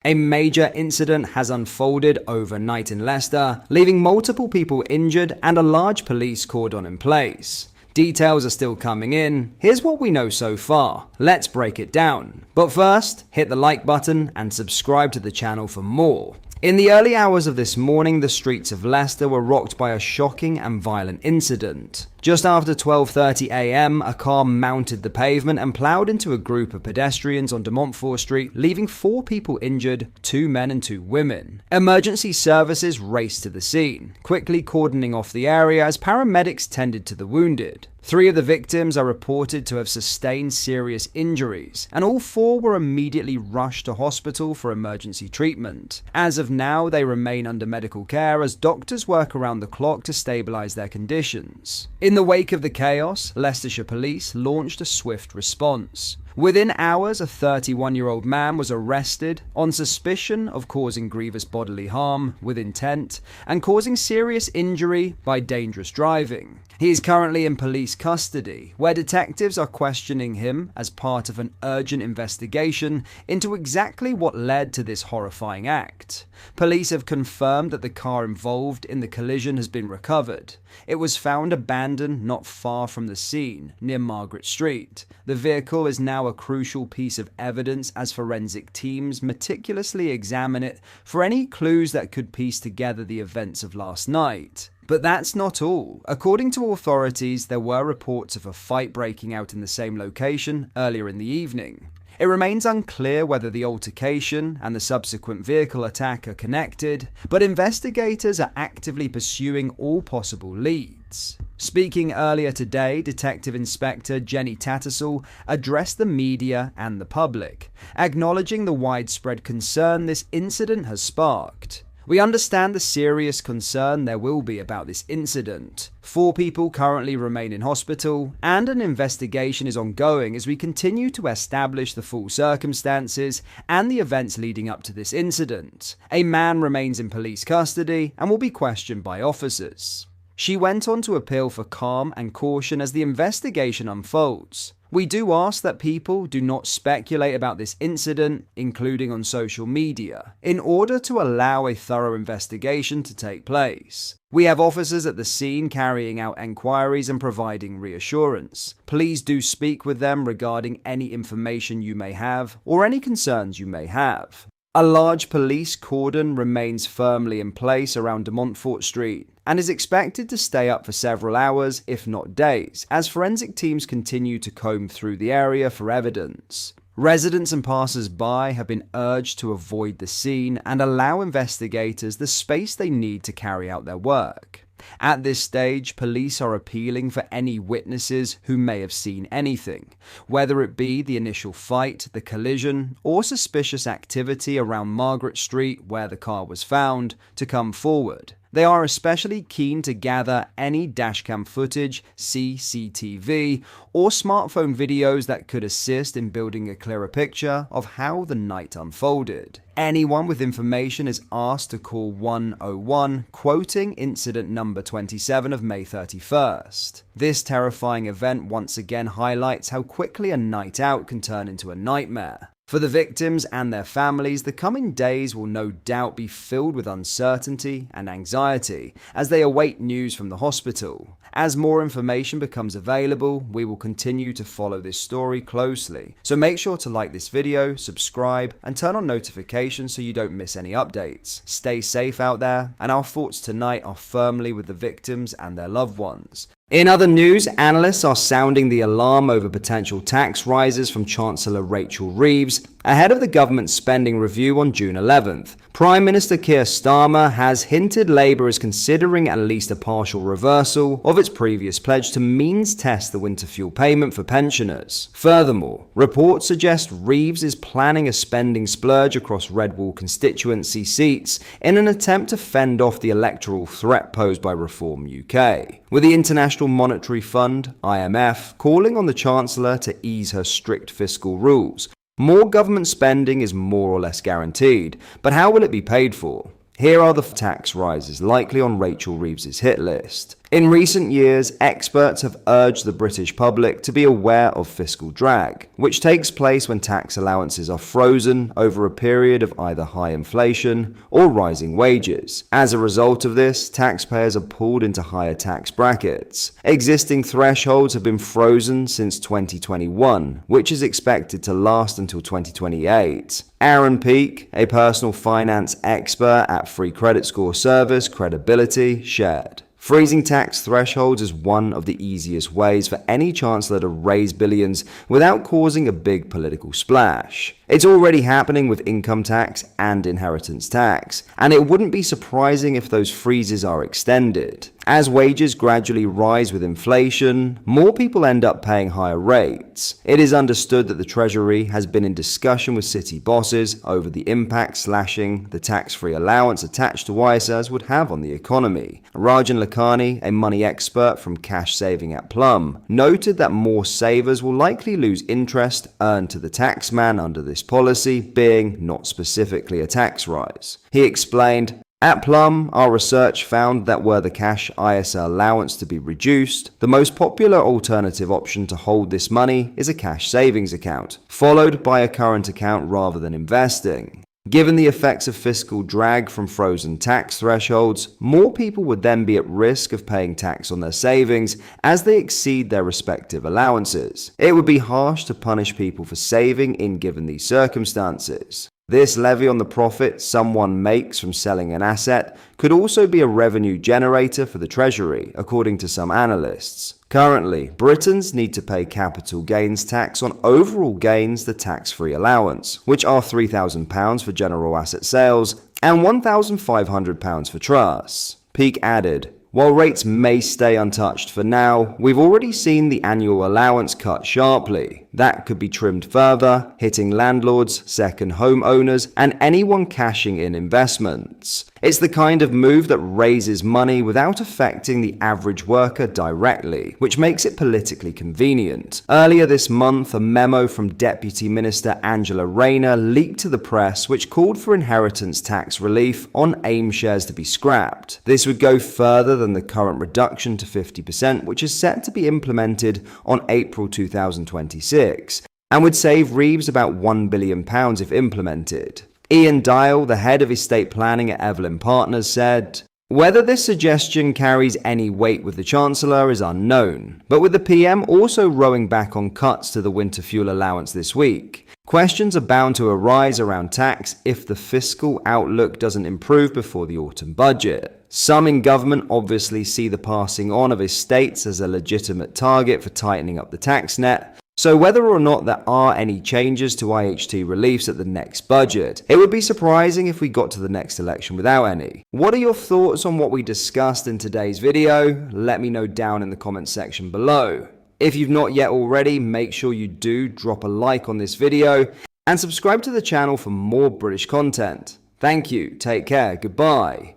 A major incident has unfolded overnight in Leicester, leaving multiple people injured and a large police cordon in place. Details are still coming in. Here's what we know so far. Let's break it down. But first, hit the like button and subscribe to the channel for more. In the early hours of this morning, the streets of Leicester were rocked by a shocking and violent incident. Just after 12:30 a.m, a car mounted the pavement and ploughed into a group of pedestrians on De Montfort Street, leaving 4 people injured, 2 men and 2 women. Emergency services raced to the scene, quickly cordoning off the area as paramedics tended to the wounded. 3 of the victims are reported to have sustained serious injuries, and all 4 were immediately rushed to hospital for emergency treatment. As of now, they remain under medical care as doctors work around the clock to stabilize their conditions. In the wake of the chaos, Leicestershire Police launched a swift response. Within hours, a 31-year-old man was arrested on suspicion of causing grievous bodily harm with intent and causing serious injury by dangerous driving. He is currently in police custody, where detectives are questioning him as part of an urgent investigation into exactly what led to this horrifying act. Police have confirmed that the car involved in the collision has been recovered. It was found abandoned not far from the scene, near Margaret Street. The vehicle is now a crucial piece of evidence as forensic teams meticulously examine it for any clues that could piece together the events of last night. But that's not all. According to authorities, there were reports of a fight breaking out in the same location earlier in the evening. It remains unclear whether the altercation and the subsequent vehicle attack are connected, but investigators are actively pursuing all possible leads. Speaking earlier today, Detective Inspector Jenny Tattersall addressed the media and the public, acknowledging the widespread concern this incident has sparked. We understand the serious concern there will be about this incident. 4 people currently remain in hospital, and an investigation is ongoing as we continue to establish the full circumstances and the events leading up to this incident. A man remains in police custody and will be questioned by officers. She went on to appeal for calm and caution as the investigation unfolds. We do ask that people do not speculate about this incident, including on social media, in order to allow a thorough investigation to take place. We have officers at the scene carrying out enquiries and providing reassurance. Please do speak with them regarding any information you may have or any concerns you may have. A large police cordon remains firmly in place around De Montfort Street and is expected to stay up for several hours, if not days, as forensic teams continue to comb through the area for evidence. Residents and passers-by have been urged to avoid the scene and allow investigators the space they need to carry out their work. At this stage, police are appealing for any witnesses who may have seen anything, whether it be the initial fight, the collision, or suspicious activity around Margaret Street where the car was found, to come forward. They are especially keen to gather any dashcam footage, CCTV, or smartphone videos that could assist in building a clearer picture of how the night unfolded. Anyone with information is asked to call 101, quoting incident number 27 of May 31st. This terrifying event once again highlights how quickly a night out can turn into a nightmare. For the victims and their families, the coming days will no doubt be filled with uncertainty and anxiety as they await news from the hospital. As more information becomes available, we will continue to follow this story closely. So make sure to like this video, subscribe, and turn on notifications so you don't miss any updates. Stay safe out there, and our thoughts tonight are firmly with the victims and their loved ones. In other news, analysts are sounding the alarm over potential tax rises from Chancellor Rachel Reeves ahead of the government's spending review on June 11th. Prime Minister Keir Starmer has hinted Labour is considering at least a partial reversal of its previous pledge to means test the winter fuel payment for pensioners. Furthermore, reports suggest Reeves is planning a spending splurge across Red Wall constituency seats in an attempt to fend off the electoral threat posed by Reform UK. With the International Monetary Fund, IMF, calling on the Chancellor to ease her strict fiscal rules, more government spending is more or less guaranteed, but how will it be paid for? Here are the tax rises likely on Rachel Reeves' hit list. In recent years, experts have urged the British public to be aware of fiscal drag, which takes place when tax allowances are frozen over a period of either high inflation or rising wages. As a result of this, taxpayers are pulled into higher tax brackets. Existing thresholds have been frozen since 2021, which is expected to last until 2028. Aaron Peake, a personal finance expert at free credit score service Credibility, shared, "Freezing tax thresholds is one of the easiest ways for any chancellor to raise billions without causing a big political splash. It's already happening with income tax and inheritance tax, and it wouldn't be surprising if those freezes are extended. As wages gradually rise with inflation, more people end up paying higher rates. It is understood that the Treasury has been in discussion with city bosses over the impact slashing the tax-free allowance attached to YSRs would have on the economy." Rajan Lakhani, a money expert from Cash Saving at Plum, noted that more savers will likely lose interest earned to the taxman under this policy, being not specifically a tax rise. He explained, "At Plum, our research found that were the cash ISA allowance to be reduced, the most popular alternative option to hold this money is a cash savings account, followed by a current account rather than investing. Given the effects of fiscal drag from frozen tax thresholds, more people would then be at risk of paying tax on their savings as they exceed their respective allowances. It would be harsh to punish people for saving in given these circumstances. This levy on the profit someone makes from selling an asset could also be a revenue generator for the Treasury, according to some analysts. Currently, Britons need to pay capital gains tax on overall gains, the tax-free allowance, which are £3,000 for general asset sales and £1,500 for trusts." Peake added, "While rates may stay untouched for now, we've already seen the annual allowance cut sharply. That could be trimmed further, hitting landlords, second home owners, and anyone cashing in investments. It's the kind of move that raises money without affecting the average worker directly, which makes it politically convenient." Earlier this month, a memo from Deputy Minister Angela Rayner leaked to the press which called for inheritance tax relief on AIM shares to be scrapped. This would go further than the current reduction to 50%, which is set to be implemented on April 2026, and would save Reeves about £1 billion if implemented. Ian Dial, the head of estate planning at Evelyn Partners, said, "Whether this suggestion carries any weight with the Chancellor is unknown, but with the PM also rowing back on cuts to the winter fuel allowance this week, questions are bound to arise around tax if the fiscal outlook doesn't improve before the autumn budget. Some in government obviously see the passing on of estates as a legitimate target for tightening up the tax net, so whether or not there are any changes to IHT reliefs at the next budget, it would be surprising if we got to the next election without any." What are your thoughts on what we discussed in today's video? Let me know down in the comments section below. If you've not yet already, make sure you do drop a like on this video and subscribe to the channel for more British content. Thank you, take care, goodbye.